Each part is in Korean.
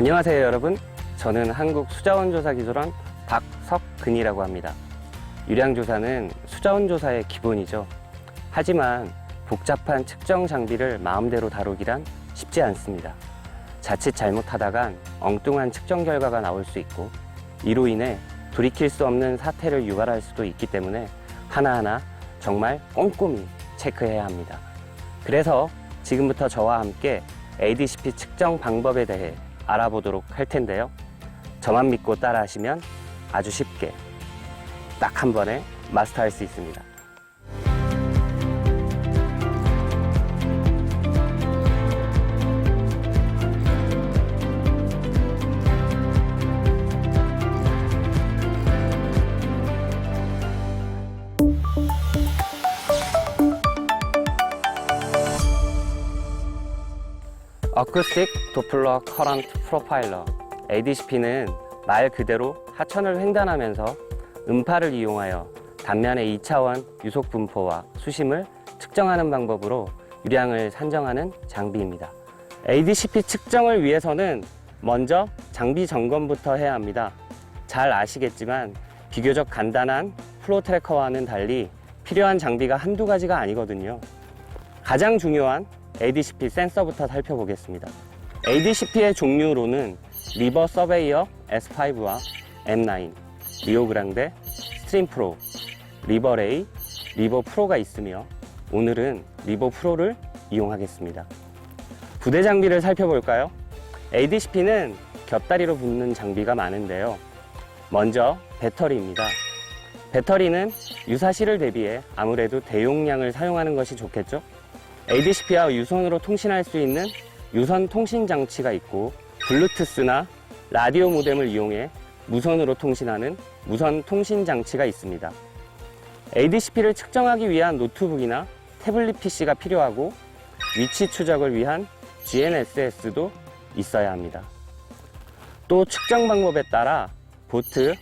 안녕하세요 여러분, 저는 한국수자원조사기술원 박석근이라고 합니다. 유량조사는 수자원조사의 기본이죠. 하지만 복잡한 측정 장비를 마음대로 다루기란 쉽지 않습니다. 자칫 잘못하다간 엉뚱한 측정 결과가 나올 수 있고, 이로 인해 돌이킬 수 없는 사태를 유발할 수도 있기 때문에 하나하나 정말 꼼꼼히 체크해야 합니다. 그래서 지금부터 저와 함께 ADCP 측정 방법에 대해 알아보도록 할 텐데요. 저만 믿고 따라 하시면 아주 쉽게 딱 한 번에 마스터할 수 있습니다. 어쿠스틱 도플러 커런트 프로파일러 ADCP는 말 그대로 하천을 횡단하면서 음파를 이용하여 단면의 2차원 유속 분포와 수심을 측정하는 방법으로 유량을 산정하는 장비입니다. ADCP 측정을 위해서는 먼저 장비 점검부터 해야 합니다. 잘 아시겠지만 비교적 간단한 플로우 트래커와는 달리 필요한 장비가 한두 가지가 아니거든요. 가장 중요한 ADCP 센서부터 살펴보겠습니다. ADCP의 종류로는 리버 서베이어 S5와 M9, 리오그랑데, 스트림프로, 리버레이, 리버프로가 있으며 오늘은 리버프로를 이용하겠습니다. 부대 장비를 살펴볼까요? ADCP는 곁다리로 붙는 장비가 많은데요. 먼저 배터리입니다. 배터리는 유사시를 대비해 아무래도 대용량을 사용하는 것이 좋겠죠? ADCP와 유선으로 통신할 수 있는 유선 통신 장치가 있고, 블루투스나 라디오 모뎀을 이용해 무선으로 통신하는 무선 통신 장치가 있습니다. ADCP를 측정하기 위한 노트북이나 태블릿 PC가 필요하고, 위치 추적을 위한 GNSS도 있어야 합니다. 또 측정 방법에 따라 보트,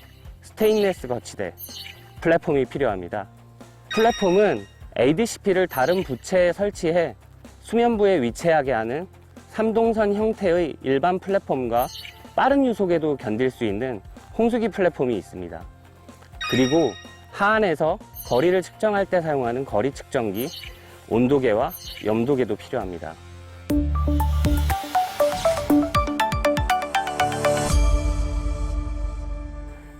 스테인레스 거치대, 플랫폼이 필요합니다. 플랫폼은 ADCP를 다른 부체에 설치해 수면부에 위치하게 하는 3동선 형태의 일반 플랫폼과 빠른 유속에도 견딜 수 있는 홍수기 플랫폼이 있습니다. 그리고 하안에서 거리를 측정할 때 사용하는 거리 측정기, 온도계와 염도계도 필요합니다.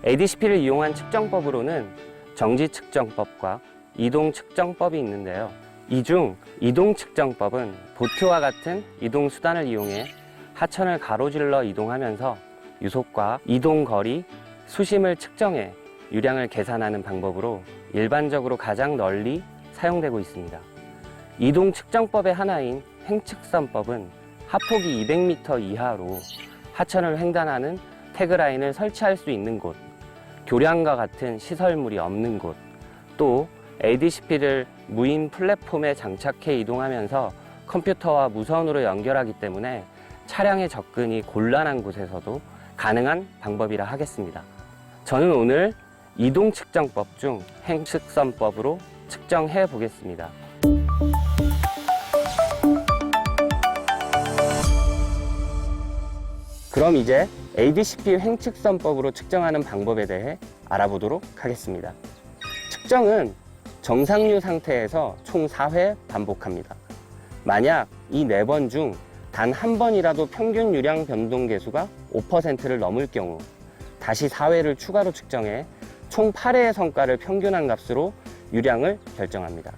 ADCP를 이용한 측정법으로는 정지 측정법과 이동 측정법이 있는데요. 이 중 이동 측정법은 보트와 같은 이동 수단을 이용해 하천을 가로질러 이동하면서 유속과 이동 거리, 수심을 측정해 유량을 계산하는 방법으로 일반적으로 가장 널리 사용되고 있습니다. 이동 측정법의 하나인 횡측선법은 하폭이 200m 이하로 하천을 횡단하는 태그라인을 설치할 수 있는 곳, 교량과 같은 시설물이 없는 곳, 또 ADCP를 무인 플랫폼에 장착해 이동하면서 컴퓨터와 무선으로 연결하기 때문에 차량의 접근이 곤란한 곳에서도 가능한 방법이라 하겠습니다. 저는 오늘 이동 측정법 중 횡측선법으로 측정해 보겠습니다. 그럼 이제 ADCP 횡측선법으로 측정하는 방법에 대해 알아보도록 하겠습니다. 측정은 정상류 상태에서 총 4회 반복합니다. 만약 이 4번 중 단 한 번이라도 평균 유량 변동 계수가 5%를 넘을 경우 다시 4회를 추가로 측정해 총 8회의 성과를 평균한 값으로 유량을 결정합니다.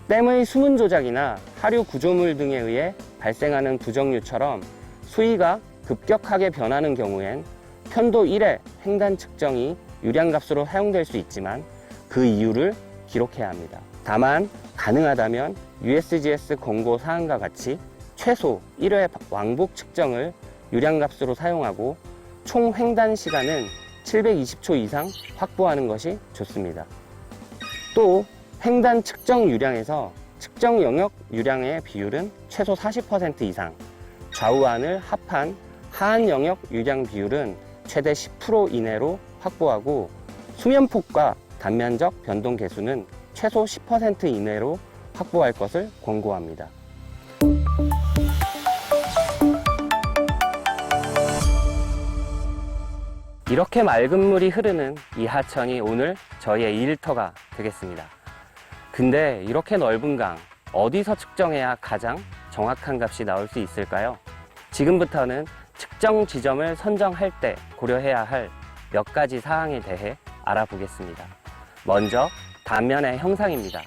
댐의 수문 조작이나 하류 구조물 등에 의해 발생하는 부정류처럼 수위가 급격하게 변하는 경우엔 편도 1의 횡단 측정이 유량값으로 사용될 수 있지만 그 이유를 기록해야 합니다. 다만 가능하다면 USGS 권고 사항과 같이 최소 1회 왕복 측정을 유량값으로 사용하고 총 횡단 시간은 720초 이상 확보하는 것이 좋습니다. 또 횡단 측정 유량에서 측정 영역 유량의 비율은 최소 40% 이상, 좌우안을 합한 하안 영역 유량 비율은 최대 10% 이내로 확보하고, 수면폭과 단면적 변동 계수는 최소 10% 이내로 확보할 것을 권고합니다. 이렇게 맑은 물이 흐르는 이 하천이 오늘 저희의 일터가 되겠습니다. 근데 이렇게 넓은 강, 어디서 측정해야 가장 정확한 값이 나올 수 있을까요? 지금부터는 측정 지점을 선정할 때 고려해야 할 몇 가지 사항에 대해 알아보겠습니다. 먼저 단면의 형상입니다.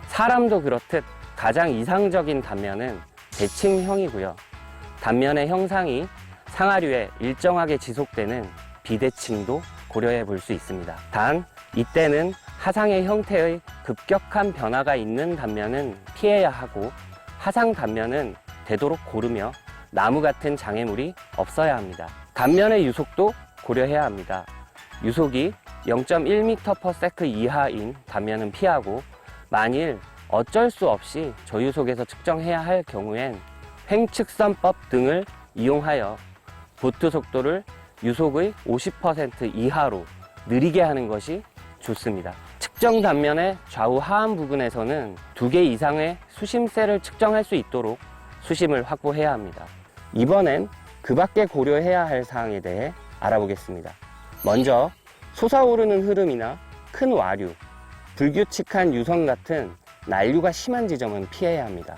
사람도 그렇듯 가장 이상적인 단면은 대칭형이고요. 단면의 형상이 상하류에 일정하게 지속되는 비대칭도 고려해 볼 수 있습니다. 단 이때는 하상의 형태의 급격한 변화가 있는 단면은 피해야 하고, 하상 단면은 되도록 고르며 나무 같은 장애물이 없어야 합니다. 단면의 유속도 고려해야 합니다. 유속이 0.1m/s 이하인 단면은 피하고, 만일 어쩔 수 없이 저유속에서 측정해야 할 경우엔 횡측선법 등을 이용하여 보트 속도를 유속의 50% 이하로 느리게 하는 것이 좋습니다. 측정 단면의 좌우 하안 부분에서는 2개 이상의 수심세를 측정할 수 있도록 수심을 확보해야 합니다. 이번엔 그 밖에 고려해야 할 사항에 대해 알아보겠습니다. 먼저 솟아오르는 흐름이나 큰 와류, 불규칙한 유성 같은 난류가 심한 지점은 피해야 합니다.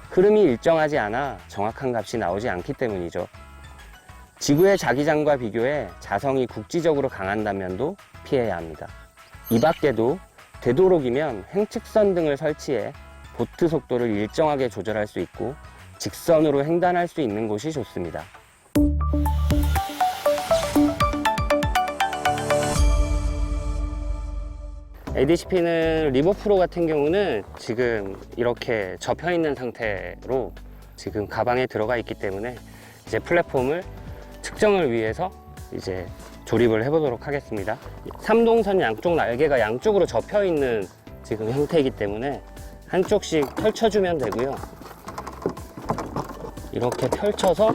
흐름이 일정하지 않아 정확한 값이 나오지 않기 때문이죠. 지구의 자기장과 비교해 자성이 국지적으로 강한 단면도 피해야 합니다. 이 밖에도 되도록이면 횡측선 등을 설치해 보트 속도를 일정하게 조절할 수 있고 직선으로 횡단할 수 있는 곳이 좋습니다. ADCP는 리버프로 같은 경우는 지금 이렇게 접혀 있는 상태로 지금 가방에 들어가 있기 때문에 이제 플랫폼을 측정을 위해서 이제 조립을 해보도록 하겠습니다. 3동선 양쪽 날개가 양쪽으로 접혀 있는 지금 형태이기 때문에 한쪽씩 펼쳐주면 되고요. 이렇게 펼쳐서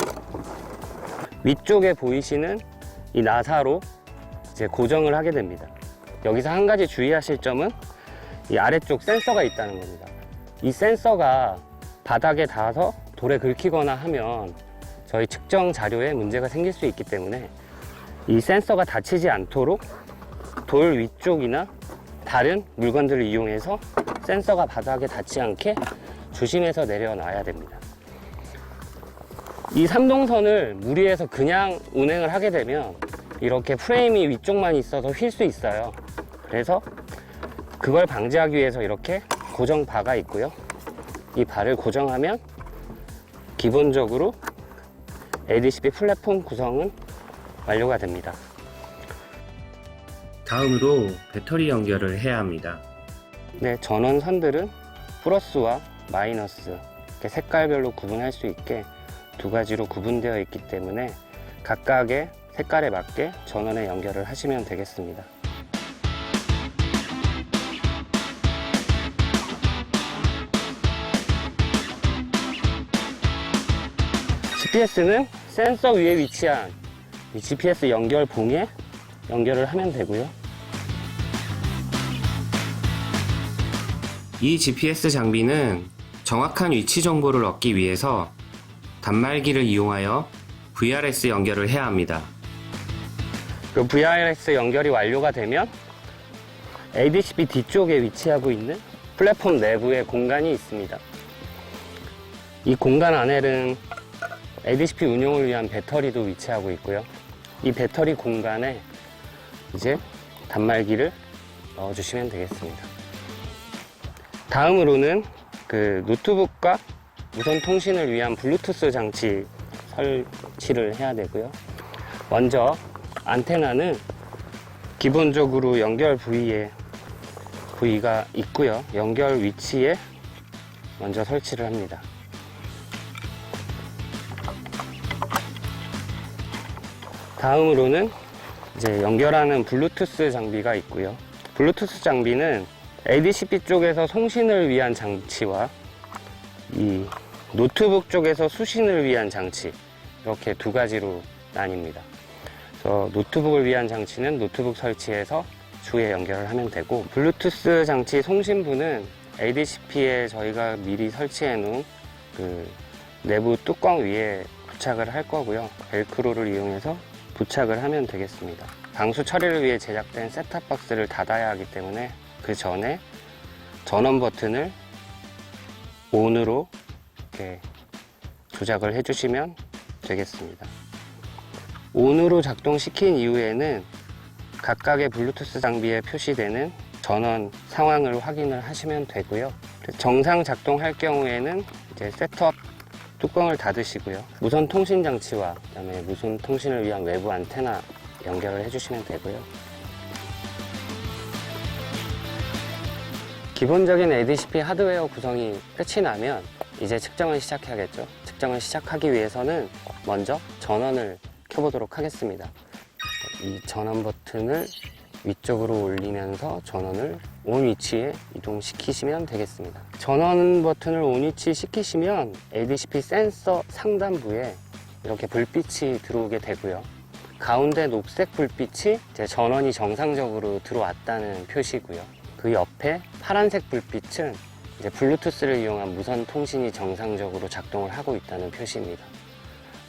위쪽에 보이시는 이 나사로 이제 고정을 하게 됩니다. 여기서 한 가지 주의하실 점은 이 아래쪽 센서가 있다는 겁니다. 이 센서가 바닥에 닿아서 돌에 긁히거나 하면 저희 측정 자료에 문제가 생길 수 있기 때문에 이 센서가 다치지 않도록 돌 위쪽이나 다른 물건들을 이용해서 센서가 바닥에 닿지 않게 조심해서 내려놔야 됩니다. 이 3동선을 무리해서 그냥 운행을 하게 되면 이렇게 프레임이 위쪽만 있어서 휠 수 있어요. 그래서 그걸 방지하기 위해서 이렇게 고정바가 있고요. 이 바를 고정하면 기본적으로 ADCP 플랫폼 구성은 완료가 됩니다. 다음으로 배터리 연결을 해야 합니다. 네, 전원선들은 플러스와 마이너스 이렇게 색깔별로 구분할 수 있게 2가지로 구분되어 있기 때문에 각각의 색깔에 맞게 전원에 연결을 하시면 되겠습니다. GPS는 센서 위에 위치한 이 GPS 연결봉에 연결을 하면 되고요. 이 GPS 장비는 정확한 위치 정보를 얻기 위해서 단말기를 이용하여 VRS 연결을 해야 합니다. 그 VRS 연결이 완료가 되면 ADCP 뒤쪽에 위치하고 있는 플랫폼 내부에 공간이 있습니다. 이 공간 안에는 ADCP 운용을 위한 배터리도 위치하고 있고요. 이 배터리 공간에 이제 단말기를 넣어주시면 되겠습니다. 다음으로는 그 노트북과 무선 통신을 위한 블루투스 장치 설치를 해야 되고요. 먼저 안테나는 기본적으로 연결 부위가 있고요. 연결 위치에 먼저 설치를 합니다. 다음으로는 이제 연결하는 블루투스 장비가 있고요. 블루투스 장비는 ADCP 쪽에서 송신을 위한 장치와 이 노트북 쪽에서 수신을 위한 장치, 이렇게 2가지로 나뉩니다. 그래서 노트북을 위한 장치는 노트북 설치해서 주에 연결을 하면 되고, 블루투스 장치 송신부는 ADCP에 저희가 미리 설치해 놓은 그 내부 뚜껑 위에 부착을 할 거고요. 벨크로를 이용해서 부착을 하면 되겠습니다. 방수 처리를 위해 제작된 셋탑박스를 닫아야 하기 때문에 그 전에 전원 버튼을 ON으로 이렇게 조작을 해주시면 되겠습니다. ON으로 작동시킨 이후에는 각각의 블루투스 장비에 표시되는 전원 상황을 확인을 하시면 되고요. 정상 작동할 경우에는 이제 셋톱 뚜껑을 닫으시고요. 무선 통신 장치와 그다음에 무선 통신을 위한 외부 안테나 연결을 해주시면 되고요. 기본적인 ADCP 하드웨어 구성이 끝이 나면 이제 측정을 시작해야겠죠. 측정을 시작하기 위해서는 먼저 전원을 켜보도록 하겠습니다. 이 전원 버튼을 위쪽으로 올리면서 전원을 ON 위치에 이동시키시면 되겠습니다. 전원 버튼을 ON 위치 시키시면 ADCP 센서 상단부에 이렇게 불빛이 들어오게 되고요. 가운데 녹색 불빛이 이제 전원이 정상적으로 들어왔다는 표시고요. 그 옆에 파란색 불빛은 이제 블루투스를 이용한 무선 통신이 정상적으로 작동을 하고 있다는 표시입니다.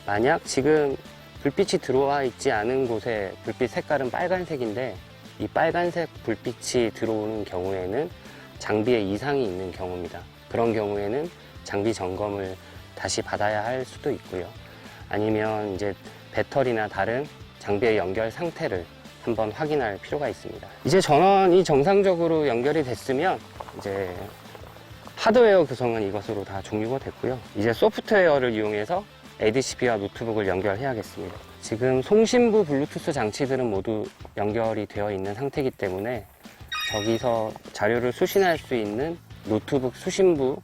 만약 지금 불빛이 들어와 있지 않은 곳에 불빛 색깔은 빨간색인데 이 빨간색 불빛이 들어오는 경우에는 장비에 이상이 있는 경우입니다. 그런 경우에는 장비 점검을 다시 받아야 할 수도 있고요. 아니면 이제 배터리나 다른 장비의 연결 상태를 한번 확인할 필요가 있습니다. 이제 전원이 정상적으로 연결이 됐으면 이제 하드웨어 구성은 이것으로 다 종료가 됐고요. 이제 소프트웨어를 이용해서 ADCP와 노트북을 연결해야겠습니다. 지금 송신부 블루투스 장치들은 모두 연결이 되어 있는 상태이기 때문에 저기서 자료를 수신할 수 있는 노트북 수신부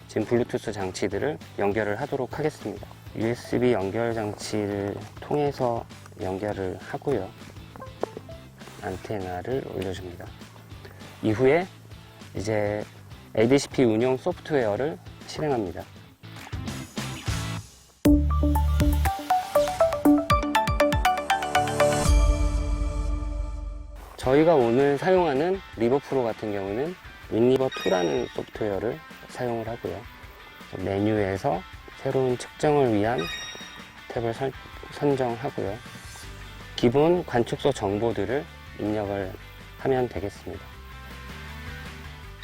지금 블루투스 장치들을 연결을 하도록 하겠습니다. USB 연결 장치를 통해서 연결을 하고요. 안테나를 올려줍니다. 이후에 이제 ADCP 운용 소프트웨어를 실행합니다. 저희가 오늘 사용하는 리버프로 같은 경우는 윈리버2라는 소프트웨어를 사용을 하고요. 메뉴에서 새로운 측정을 위한 탭을 선정하고요. 기본 관측소 정보들을 입력을 하면 되겠습니다.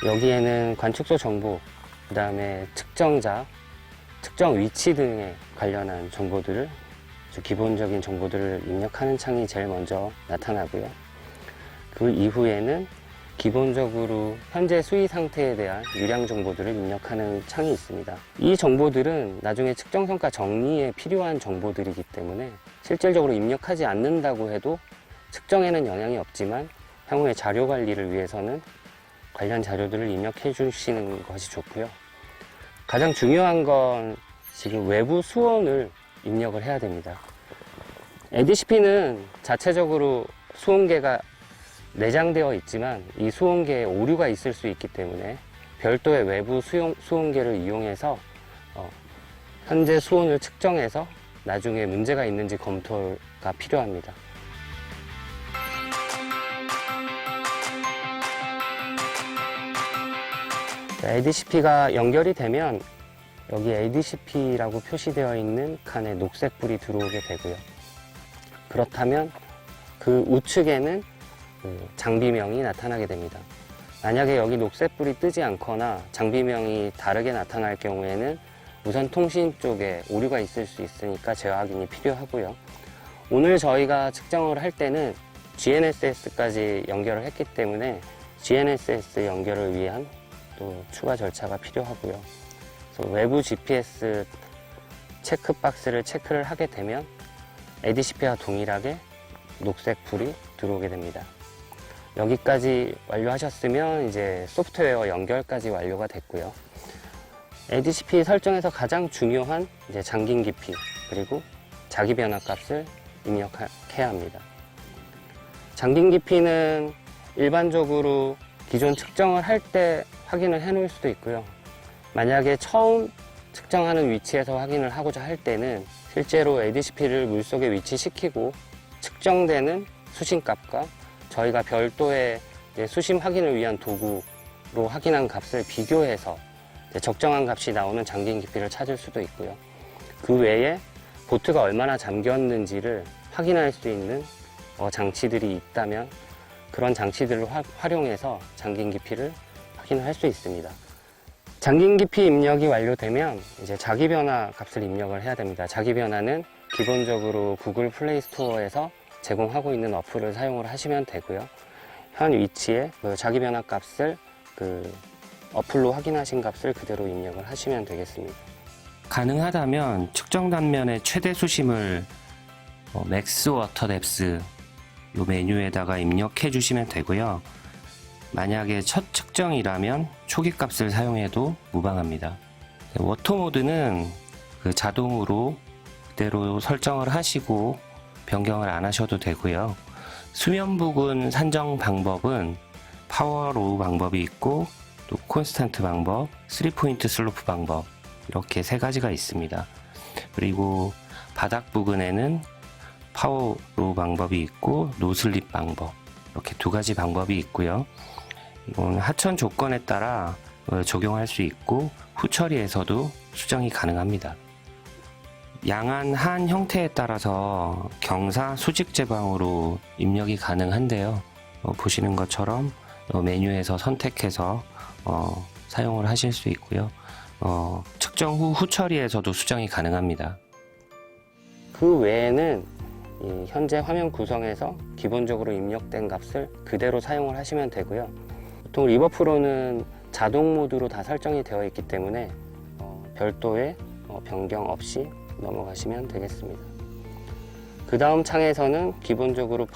여기에는 관측소 정보, 그 다음에 측정자, 측정 위치 등에 관련한 정보들을 기본적인 정보들을 입력하는 창이 제일 먼저 나타나고요. 그 이후에는 기본적으로 현재 수위 상태에 대한 유량 정보들을 입력하는 창이 있습니다. 이 정보들은 나중에 측정 성과 정리에 필요한 정보들이기 때문에 실질적으로 입력하지 않는다고 해도 측정에는 영향이 없지만 향후에 자료 관리를 위해서는 관련 자료들을 입력해 주시는 것이 좋고요. 가장 중요한 건 지금 외부 수온을 입력을 해야 됩니다. ADCP는 자체적으로 수온계가 내장되어 있지만 이 수온계에 오류가 있을 수 있기 때문에 별도의 외부 수온계를 이용해서 현재 수온을 측정해서 나중에 문제가 있는지 검토가 필요합니다. ADCP가 연결이 되면 여기 ADCP라고 표시되어 있는 칸에 녹색불이 들어오게 되고요. 그렇다면 그 우측에는 장비명이 나타나게 됩니다. 만약에 여기 녹색불이 뜨지 않거나 장비명이 다르게 나타날 경우에는 무선 통신 쪽에 오류가 있을 수 있으니까 재확인이 필요하고요. 오늘 저희가 측정을 할 때는 GNSS까지 연결을 했기 때문에 GNSS 연결을 위한 또 추가 절차가 필요하고요. 그래서 외부 GPS 체크 박스를 체크를 하게 되면 ADCP와 동일하게 녹색 불이 들어오게 됩니다. 여기까지 완료하셨으면 이제 소프트웨어 연결까지 완료가 됐고요. ADCP 설정에서 가장 중요한 이제 잠긴 깊이 그리고 자기 변화 값을 입력해야 합니다. 잠긴 깊이는 일반적으로 기존 측정을 할 때 확인을 해 놓을 수도 있고요. 만약에 처음 측정하는 위치에서 확인을 하고자 할 때는 실제로 ADCP를 물속에 위치시키고 측정되는 수심값과 저희가 별도의 수심 확인을 위한 도구로 확인한 값을 비교해서 적정한 값이 나오는 잠긴 깊이를 찾을 수도 있고요. 그 외에 보트가 얼마나 잠겼는지를 확인할 수 있는 장치들이 있다면 그런 장치들을 활용해서 잠긴 깊이를 확인할 수 있습니다. 잠긴 깊이 입력이 완료되면 이제 자기 변화 값을 입력을 해야 됩니다. 자기 변화는 기본적으로 구글 플레이 스토어에서 제공하고 있는 어플을 사용을 하시면 되고요. 현 위치에 그 자기 변화 값을 그 어플로 확인하신 값을 그대로 입력을 하시면 되겠습니다. 가능하다면 측정 단면의 최대 수심을 맥스 워터 뎁스 이 메뉴에다가 입력해 주시면 되고요. 만약에 첫 측정이라면 초기 값을 사용해도 무방합니다. 워터 모드는 그 자동으로 그대로 설정을 하시고 변경을 안 하셔도 되고요. 수면 부근 산정 방법은 파워 로우 방법이 있고 또 콘스탄트 방법, 3포인트 슬로프 방법 이렇게 세 가지가 있습니다. 그리고 바닥 부근에는 파워 로우 방법이 있고 노슬립 방법 이렇게 두 가지 방법이 있고요. 이건 하천 조건에 따라 적용할 수 있고 후처리에서도 수정이 가능합니다. 양안 하안 형태에 따라서 경사 수직 제방으로 입력이 가능한데요. 보시는 것처럼 메뉴에서 선택해서 사용을 하실 수 있고요. 측정 후 후처리에서도 수정이 가능합니다. 그 외에는 현재 화면 구성에서 기본적으로 입력된 값을 그대로 사용을 하시면 되고요. 보통 리버프로는 자동 모드로 다 설정이 되어 있기 때문에 별도의 변경 없이 넘어가시면 되겠습니다. 그 다음 창에서는 기본적으로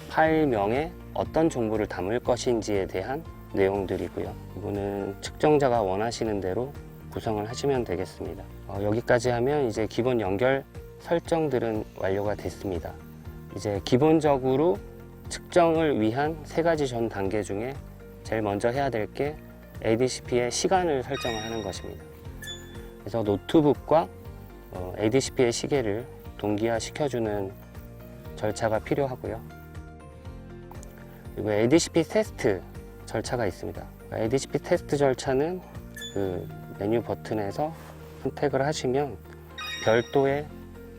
파일명에 어떤 정보를 담을 것인지에 대한 내용들이고요. 이거는 측정자가 원하시는 대로 구성을 하시면 되겠습니다. 여기까지 하면 이제 기본 연결 설정들은 완료가 됐습니다. 이제 기본적으로 측정을 위한 세 가지 전 단계 중에 제일 먼저 해야 될 게 ADCP의 시간을 설정을 하는 것입니다. 그래서 노트북과 ADCP의 시계를 동기화 시켜주는 절차가 필요하고요. 그리고 ADCP 테스트 절차가 있습니다. ADCP 테스트 절차는 그 메뉴 버튼에서 선택을 하시면 별도의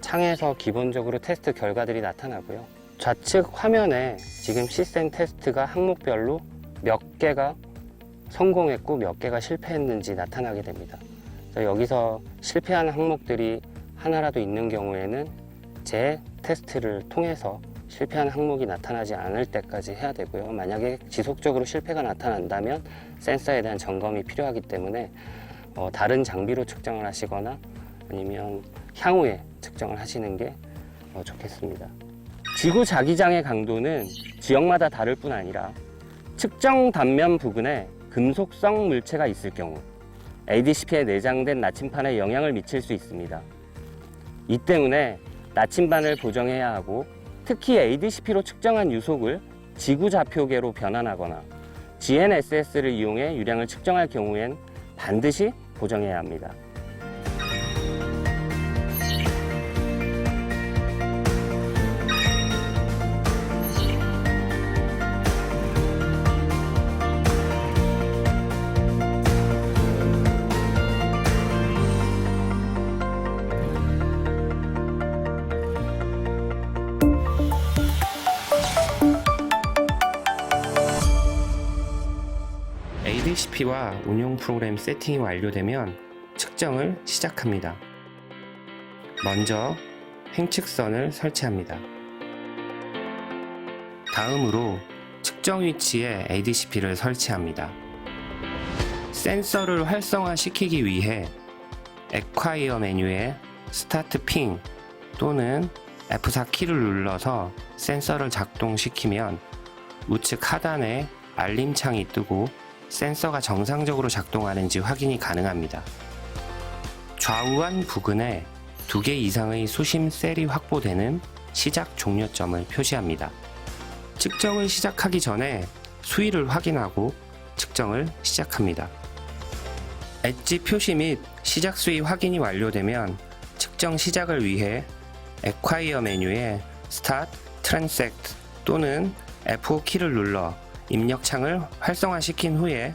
창에서 기본적으로 테스트 결과들이 나타나고요. 좌측 화면에 지금 시스템 테스트가 항목별로 몇 개가 성공했고 몇 개가 실패했는지 나타나게 됩니다. 그래서 여기서 실패한 항목들이 하나라도 있는 경우에는 재테스트를 통해서 실패한 항목이 나타나지 않을 때까지 해야 되고요. 만약에 지속적으로 실패가 나타난다면 센서에 대한 점검이 필요하기 때문에 다른 장비로 측정을 하시거나 아니면 향후에 측정을 하시는 게 좋겠습니다. 지구 자기장의 강도는 지역마다 다를 뿐 아니라 측정 단면 부근에 금속성 물체가 있을 경우 ADCP에 내장된 나침판에 영향을 미칠 수 있습니다. 이 때문에 나침반을 보정해야 하고 특히 ADCP로 측정한 유속을 지구 좌표계로 변환하거나 GNSS를 이용해 유량을 측정할 경우엔 반드시 보정해야 합니다. ADCP와 운용 프로그램 세팅이 완료되면 측정을 시작합니다. 먼저 횡측선을 설치합니다. 다음으로 측정 위치에 ADCP를 설치합니다. 센서를 활성화시키기 위해 Acquire 메뉴에 스타트 핑 또는 F4 키를 눌러서 센서를 작동시키면 우측 하단에 알림창이 뜨고 센서가 정상적으로 작동하는지 확인이 가능합니다. 좌우한 부근에 2개 이상의 수심 셀이 확보되는 시작 종료점을 표시합니다. 측정을 시작하기 전에 수위를 확인하고 측정을 시작합니다. 엣지 표시 및 시작 수위 확인이 완료되면 측정 시작을 위해 Acquire 메뉴에 Start Transect 또는 F5 키를 눌러 입력창을 활성화시킨 후에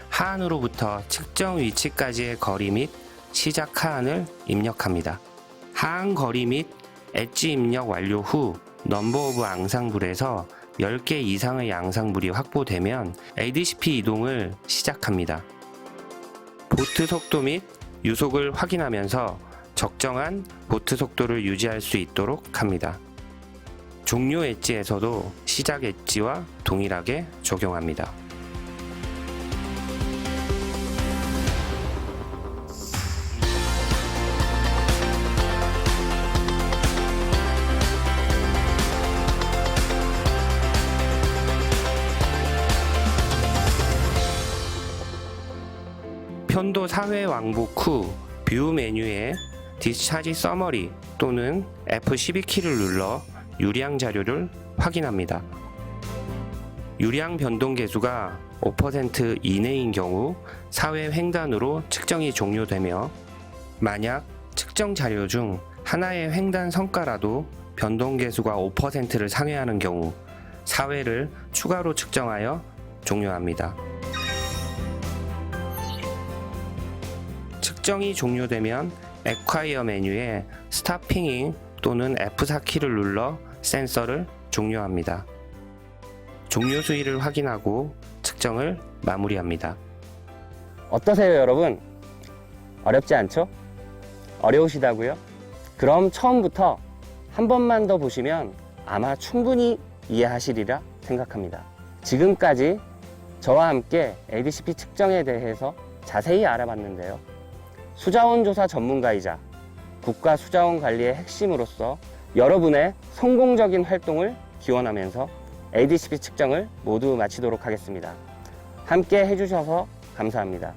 하안으로부터 측정 위치까지의 거리 및 시작 하안을 입력합니다. 하안 거리 및 엣지 입력 완료 후 넘버 오브 앙상블에서 10개 이상의 앙상블이 확보되면 ADCP 이동을 시작합니다. 보트 속도 및 유속을 확인하면서 적정한 보트 속도를 유지할 수 있도록 합니다. 종료 엣지에서도 시작 엣지와 동일하게 적용합니다. 편도 4회 왕복 후 뷰 메뉴에 디스차지 서머리 또는 F12키를 눌러 유량 자료를 확인합니다. 유량 변동 계수가 5% 이내인 경우 4회 횡단으로 측정이 종료되며, 만약 측정 자료 중 하나의 횡단 성과라도 변동 계수가 5%를 상회하는 경우 4회를 추가로 측정하여 종료합니다. 측정이 종료되면 Acquire 메뉴에 스탑핑잉 또는 F4키를 눌러 센서를 종료합니다. 종료 수위를 확인하고 측정을 마무리합니다. 어떠세요, 여러분? 어렵지 않죠? 어려우시다고요? 그럼 처음부터 한 번만 더 보시면 아마 충분히 이해하시리라 생각합니다. 지금까지 저와 함께 ADCP 측정에 대해서 자세히 알아봤는데요. 수자원 조사 전문가이자 국가 수자원 관리의 핵심으로서 여러분의 성공적인 활동을 기원하면서 ADCP 측정을 모두 마치도록 하겠습니다. 함께 해주셔서 감사합니다.